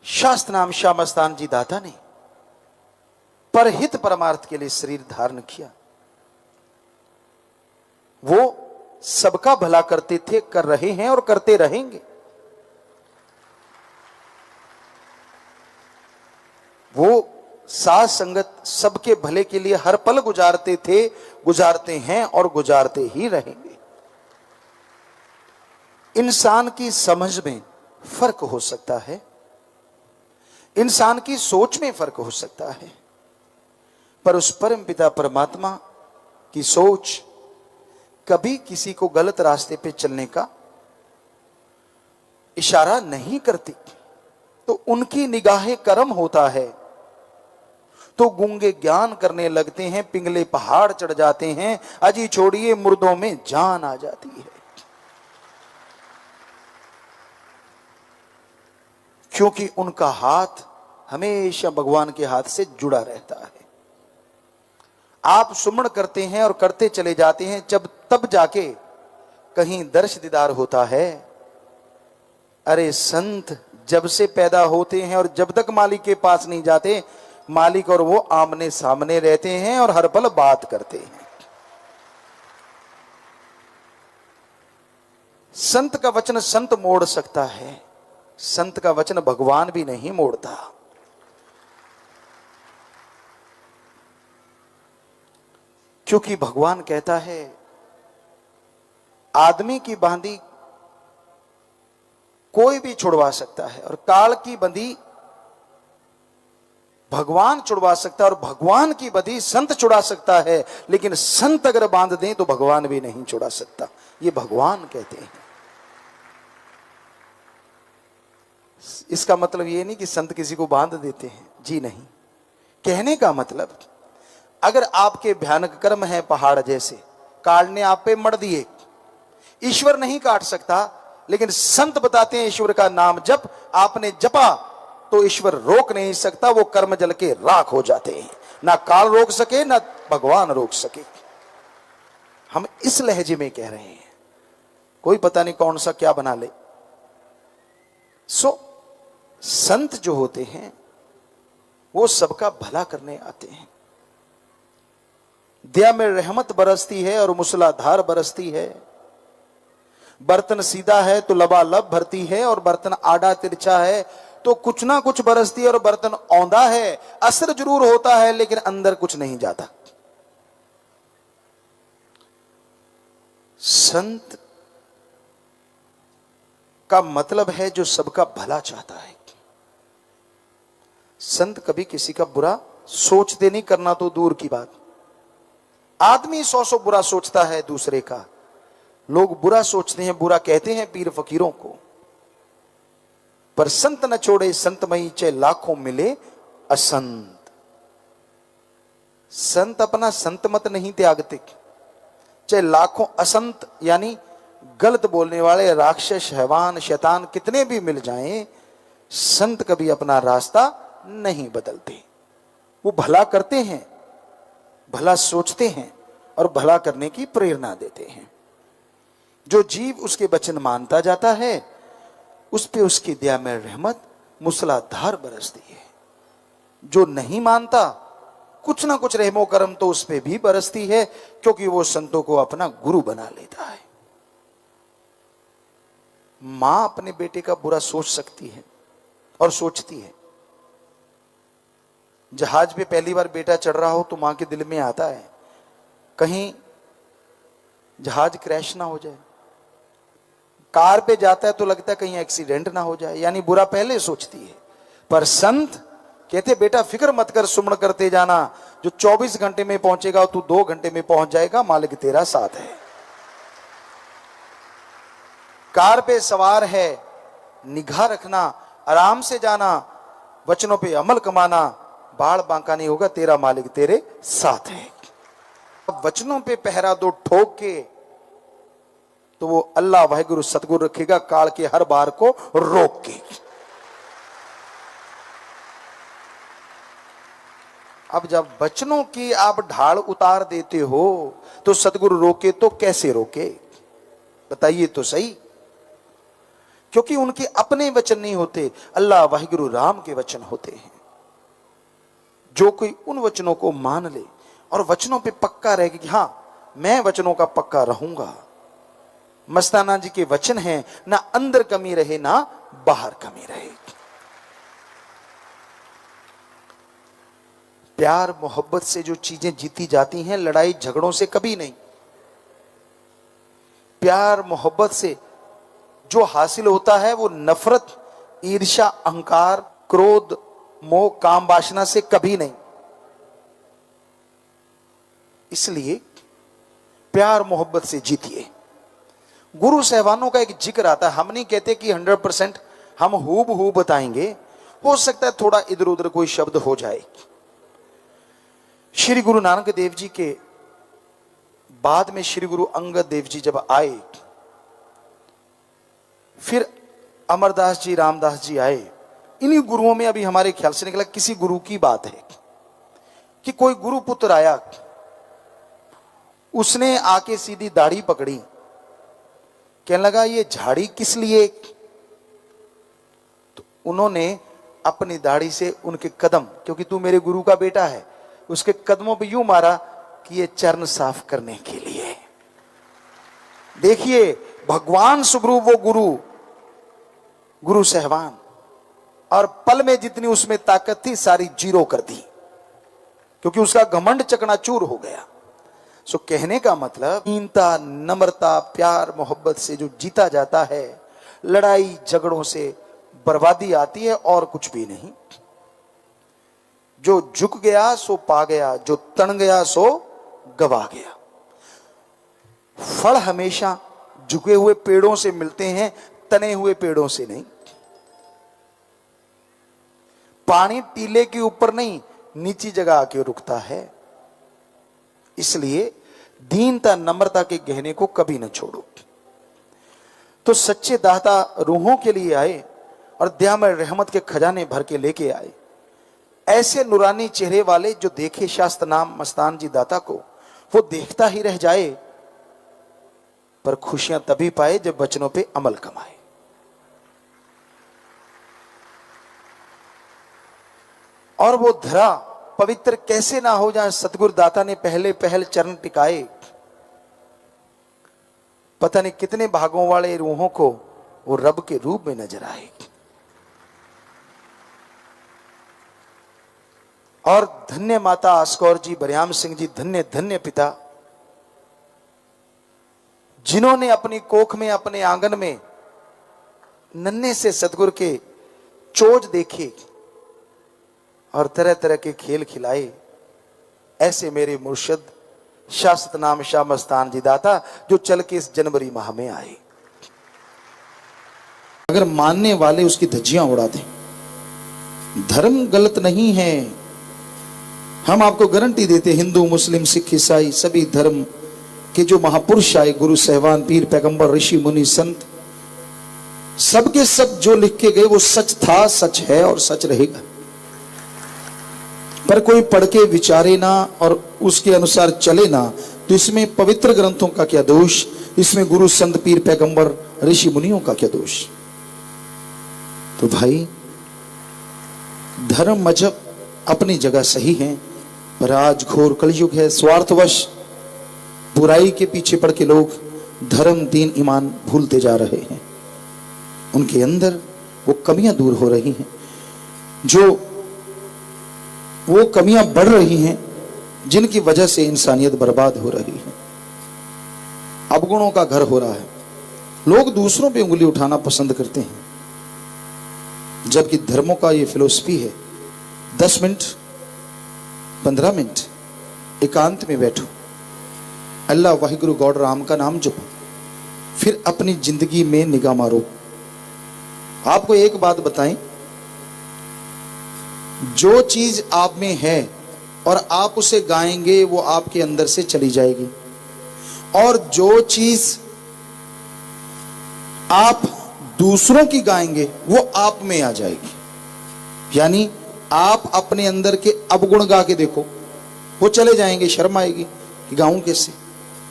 शास्त्र नाम श्यामस्तान जी दाता ने परहित परमार्थ के लिए शरीर धारण किया। वो सबका भला करते थे, कर रहे हैं और करते रहेंगे। वो साथ संगत सबके भले के लिए हर पल गुजारते थे, गुजारते हैं और गुजारते ही रहेंगे। इंसान की समझ में फर्क हो सकता है, इंसान की सोच में फर्क हो सकता है, पर उस परम पिता परमात्मा की सोच कभी किसी को गलत रास्ते पे चलने का इशारा नहीं करती। तो उनकी निगाहें कर्म होता है तो गूंगे ज्ञान करने लगते हैं, पिंगले पहाड़ चढ़ जाते हैं, अजी छोड़िए मुर्दों में जान आ जाती है। क्योंकि उनका हाथ हमेशा भगवान के हाथ से जुड़ा रहता है। आप सुमन करते हैं और करते चले जाते हैं, जब तब जाके कहीं दर्श दीदार होता है। अरे संत जब से पैदा होते हैं और जब तक मालिक के पास नहीं जाते, मालिक और वो आमने सामने रहते हैं और हर पल बात करते हैं। संत का वचन संत मोड़ सकता है, संत का वचन भगवान भी नहीं मोड़ता। क्योंकि भगवान कहता है आदमी की बांधी कोई भी छुड़वा सकता है और काल की बंधी भगवान छुड़वा सकता है और भगवान की बंधी संत छुड़ा सकता है, लेकिन संत अगर बांध दें तो भगवान भी नहीं छुड़ा सकता। ये भगवान कहते हैं। इसका मतलब ये नहीं कि संत किसी को बांध देते हैं, जी नहीं। कहने का मतलब अगर आपके भयानक कर्म है पहाड़ जैसे, काटने आप पे मर दिए, ईश्वर नहीं काट सकता, लेकिन संत बताते हैं ईश्वर का नाम जप आपने जपा तो ईश्वर रोक नहीं सकता, वो कर्म जल के राख हो जाते हैं। ना काल रोक सके ना भगवान रोक सके। हम इस लहजे में कह रहे हैं, कोई पता नहीं कौन सा क्या बना ले। संत जो होते हैं वो सबका भला करने आते हैं। दया में रहमत बरसती है और मूसलाधार बरसती है। बर्तन सीधा है तो लबालब भरती है और बर्तन आड़ा तिरछा है तो कुछ ना कुछ बरसती है। और बर्तन औंधा है, असर जरूर होता है लेकिन अंदर कुछ नहीं जाता। संत का मतलब है जो सबका भला चाहता है। संत कभी किसी का बुरा सोचते नहीं, करना तो दूर की बात। आदमी 100 बुरा सोचता है दूसरे का, लोग बुरा सोचते हैं, बुरा कहते हैं पीर फकीरों को। पर संत न छोड़े संतमयी, चाहे लाखों मिले असंत। संत अपना संत मत नहीं त्यागते, चाहे लाखों असंत यानी गलत बोलने वाले राक्षस, हैवान, शैतान कितने भी मिल जाएं, संत कभी अपना रास्ता नहीं बदलते। वो भला करते हैं, भला सोचते हैं और भला करने की प्रेरणा देते हैं। जो जीव उसके वचन मानता जाता है उस पे उसकी दया में रहमत मूसलाधार बरसती है। जो नहीं मानता, कुछ ना कुछ रहमो करम तो उस पे भी बरसती है, क्योंकि वो संतों को अपना गुरु बना लेता है। मां अपने बेटे का बुरा सोच सकती है और सोचती है। जहाज पे पहली बार बेटा चढ़ रहा हो तो मां के दिल में आता है कहीं जहाज क्रैश ना हो जाए। कार पे जाता है तो लगता है कहीं एक्सीडेंट ना हो जाए, यानी बुरा पहले सोचती है। पर संत कहते बेटा फिक्र मत कर, सुमन करते जाना, जो 24 घंटे में पहुंचेगा तू 2 घंटे में पहुंच जाएगा, मालिक तेरा साथ है। कार पे सवार है, निगाह रखना, आराम से जाना, वचनों पे अमल कमाना, बाढ़ बांका नहीं होगा, तेरा मालिक तेरे साथ है। वचनों पे पहरा दो ठोक के तो वो अल्लाह वाहिगुरु सतगुरु रखेगा काल के हर बार को रोक के। अब जब वचनों की आप ढाल उतार देते हो तो सतगुरु रोके तो कैसे रोके, बताइए तो सही। क्योंकि उनके अपने वचन नहीं होते, अल्लाह वाहिगुरु राम के वचन होते हैं। जो कोई उन वचनों को मान ले और वचनों पे पक्का रहेगा कि हां मैं वचनों का पक्का रहूंगा। मस्ताना जी के वचन हैं, ना अंदर कमी रहे ना बाहर कमी रहे। प्यार मोहब्बत से जो चीजें जीती जाती हैं, लड़ाई झगड़ों से कभी नहीं। प्यार मोहब्बत से जो हासिल होता है वो नफरत, ईर्ष्या, अहंकार, क्रोध, मोह, काम वासना से कभी नहीं। इसलिए प्यार मोहब्बत से जीतिए। गुरु साहबानों का एक जिक्र आता है, हम नहीं कहते कि 100% हम हूबहू बताएंगे, हो सकता है थोड़ा इधर उधर कोई शब्द हो जाए। श्री गुरु नानक देव जी के बाद में श्री गुरु अंगद देव जी जब आए, फिर अमरदास जी, रामदास जी आए। इन्हीं गुरुओं में अभी हमारे ख्याल से निकला किसी गुरु की बात है कि कोई गुरु पुत्र आया, उसने आके सीधी दाढ़ी पकड़ी, कहने लगा ये झाड़ी किस लिए? तो उन्होंने अपनी दाढ़ी से उनके कदम, क्योंकि तू मेरे गुरु का बेटा है, उसके कदमों पे यूं मारा कि ये चरण साफ करने के लिए। देखिए भगवान सुग्रीव वो गुरु साहबान, और पल में जितनी उसमें ताकत थी सारी जीरो कर दी, क्योंकि उसका घमंड चकनाचूर हो गया। सो कहने का मतलब दीनता, नम्रता, प्यार मोहब्बत से जो जीता जाता है, लड़ाई झगड़ों से बर्बादी आती है और कुछ भी नहीं। जो झुक गया सो पा गया, जो तन गया सो गवा गया। फल हमेशा झुके हुए पेड़ों से मिलते हैं, तने हुए पेड़ों से नहीं। पानी टीले के ऊपर नहीं, नीची जगह आके रुकता है। इसलिए दीनता, नम्रता के गहने को कभी न छोड़ो। तो सच्चे दाता रूहों के लिए आए और दया में रहमत के खजाने भर के लेके आए। ऐसे नूरानी चेहरे वाले जो देखे शास्त्र नाम मस्तान जी दाता को, वो देखता ही रह जाए, पर खुशियां तभी पाए जब वचनों पे अमल कमाए। और वो धरा पवित्र कैसे ना हो जाए, सतगुरु दाता ने पहले पहल चरण टिकाए। पता नहीं कितने भागों वाले रूहों को वो रब के रूप में नजर आए। और धन्य माता आस्कौर जी, बरियाम सिंह जी, धन्य धन्य पिता, जिन्होंने अपनी कोख में, अपने आंगन में नन्हे से सतगुरु के चोज देखे और तरह तरह के खेल खिलाए। ऐसे मेरे मुर्शद शास्त्र नाम शाह मस्तान जी दाता जो चल के इस जनवरी माह में आए। अगर मानने वाले उसकी धज्जियां उड़ा दें, धर्म गलत नहीं है, हम आपको गारंटी देते, हिंदू, मुस्लिम, सिख, ईसाई सभी धर्म के जो महापुरुष आए, गुरु साहबान, पीर, पैगंबर, ऋषि, मुनि, संत, सबके सब जो लिख के गए वो सच था, सच है और सच रहेगा। पर कोई पढ़ के विचारे ना और उसके अनुसार चले ना, तो इसमें पवित्र ग्रंथों का क्या दोष, इसमें गुरु, संत, पीर, पैगंबर, ऋषि, मुनियों का क्या दोष। तो भाई धर्म मजहब अपनी जगह सही है, पर आज घोर कलयुग है। स्वार्थवश बुराई के पीछे पड़ के लोग धर्म, दीन, ईमान भूलते जा रहे हैं। उनके अंदर वो कमियां दूर हो रही हैं, जो वो कमियां बढ़ रही हैं जिनकी वजह से इंसानियत बर्बाद हो रही है। अवगुणों का घर हो रहा है। लोग दूसरों पे उंगली उठाना पसंद करते हैं, जबकि धर्मों का ये फिलॉसफी है, 10 मिनट 15 मिनट एकांत में बैठो, अल्लाह वाहिगुरु गॉड राम का नाम जपो, फिर अपनी जिंदगी में निगाह मारो। आपको एक बात बताएं, जो चीज आप में है और आप उसे गाएंगे वो आपके अंदर से चली जाएगी, और जो चीज आप दूसरों की गाएंगे वो आप में आ जाएगी। यानी आप अपने अंदर के अवगुण गा के देखो, वो चले जाएंगे, शर्म आएगी कि गाऊं कैसे।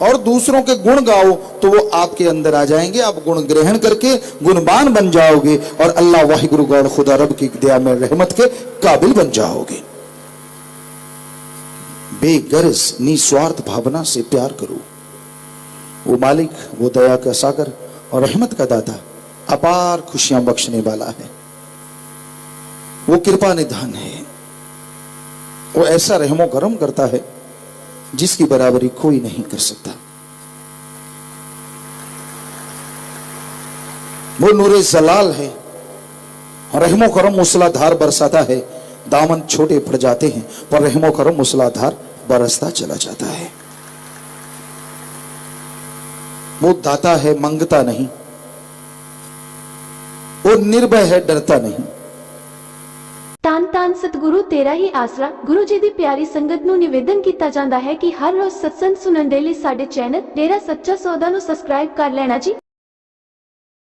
और दूसरों के गुण गाओ तो वो आपके अंदर आ जाएंगे, आप गुण ग्रहण करके गुणवान बन जाओगे और अल्लाह वाहिगुरु गौर खुदा रब की दया में रहमत के काबिल बन जाओगे। बेगर्ज निस्वार्थ भावना से प्यार करो। वो मालिक, वो दया का सागर और रहमत का दाता, अपार खुशियां बख्शने वाला है, वो कृपा निधान है, वो ऐसा रहमो करम करता है जिसकी बराबरी कोई नहीं कर सकता। वो नूरे जलाल है, रहमो करम मूसलाधार बरसाता है। दामन छोटे पड़ जाते हैं पर रहमो करम मूसलाधार बरसता चला जाता है। वो दाता है, मंगता नहीं, वो निर्भय है, डरता नहीं। ਧੰਨ ਧੰਨ ਸਤਿਗੁਰੂ ਤੇਰਾ ਹੀ ਆਸਰਾ। ਗੁਰੂ ਜੀ ਦੀ ਪਿਆਰੀ ਸੰਗਤ ਨੂੰ ਨਿਵੇਦਨ ਕੀਤਾ ਜਾਂਦਾ ਹੈ ਕਿ ਹਰ ਰੋਜ਼ ਸਤਸੰਗ ਸੁਣਨ ਦੇ ਲਈ ਸਾਡੇ ਚੈਨਲ ਡੇਰਾ ਸੱਚਾ ਸੌਦਾ ਨੂੰ ਸਬਸਕ੍ਰਾਈਬ ਕਰ ਲੈਣਾ ਜੀ।